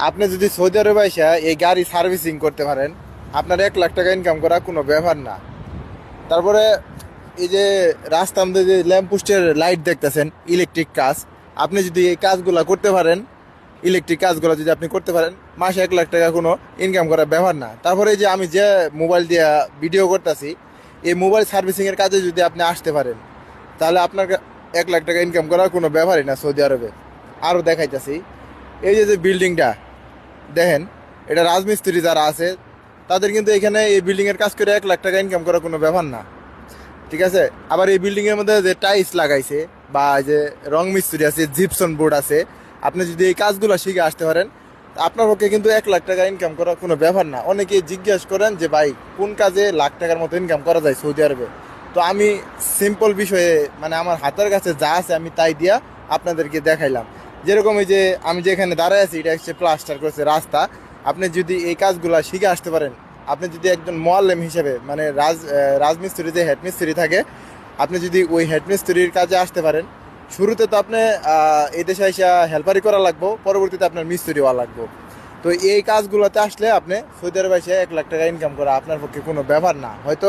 আপনি যদি সৌদি আরবে এসে এই গাড়ি সার্ভিসিং করতে পারেন, আপনার 1 লাখ টাকা ইনকাম করা কোনো ব্যাপার না। তারপরে এই যে রাস্তার মধ্যে যে ল্যাম্প পোস্টের লাইট দেখতেছেন, ইলেকট্রিক কাজ, আপনি যদি এই কাজগুলো করতে পারেন, ইলেকট্রিক কাজগুলো যদি আপনি করতে পারেন, মাসে 1 লাখ টাকা কোনো ইনকাম করার ব্যাপার না। তারপরে এই যে আমি যে মোবাইল দিয়ে ভিডিও করতেছি, এই মোবাইল সার্ভিসিংয়ের কাজে যদি আপনি আসতে পারেন, তাহলে আপনার 1 লাখ টাকা ইনকাম করার কোনো ব্যাপারই না সৌদি আরবে। আরও দেখাইতেছি, এই যে যে বিল্ডিংটা দেখেন, এটা রাজমিস্ত্রি যারা আছে তাদের কিন্তু এখানে এই বিল্ডিংয়ের কাজ করে 1 লাখ টাকা ইনকাম করা কোনো ব্যাপার না, ঠিক আছে। আবার এই বিল্ডিংয়ের মধ্যে যে টাইলস লাগাইছে বা যে রং মিস্ত্রি আছে, জিপসন বোর্ড আছে, আপনি যদি এই কাজগুলো শিখে আসতে পারেন, আপনার পক্ষে কিন্তু 1 লাখ টাকা ইনকাম করা কোনো ব্যাপার না। অনেকে জিজ্ঞেস করেন যে ভাই কোন কাজে লাখ টাকার মতো ইনকাম করা যায় সৌদি আরবে। তো আমি সিম্পল বিষয়ে মানে আমার হাতের কাছে যা আছে আমি তাই দিয়া আপনাদেরকে দেখাইলাম। যেরকম এই যে আমি যেখানে দাঁড়ায় আছি, এটা হচ্ছে প্লাস্টার করছে রাস্তা। আপনি যদি এই কাজগুলো শিখে আসতে পারেন, আপনি যদি একজন মোয়াল্লেম হিসেবে মানে রাজমিস্ত্রি যে হেড মিস্ত্রি থাকে, আপনি যদি ওই হেড মিস্ত্রির কাজে আসতে পারেন, শুরুতে তো আপনি এই দেশে এসে হেল্পারি করা লাগবো, পরবর্তীতে আপনার মিস্ত্রি হওয়া লাগবো। তো এই কাজগুলোতে আসলে আপনি সৌদি আরবে এসে 1 লাখ টাকা ইনকাম করা আপনার পক্ষে কোনো ব্যাপার না। হয়তো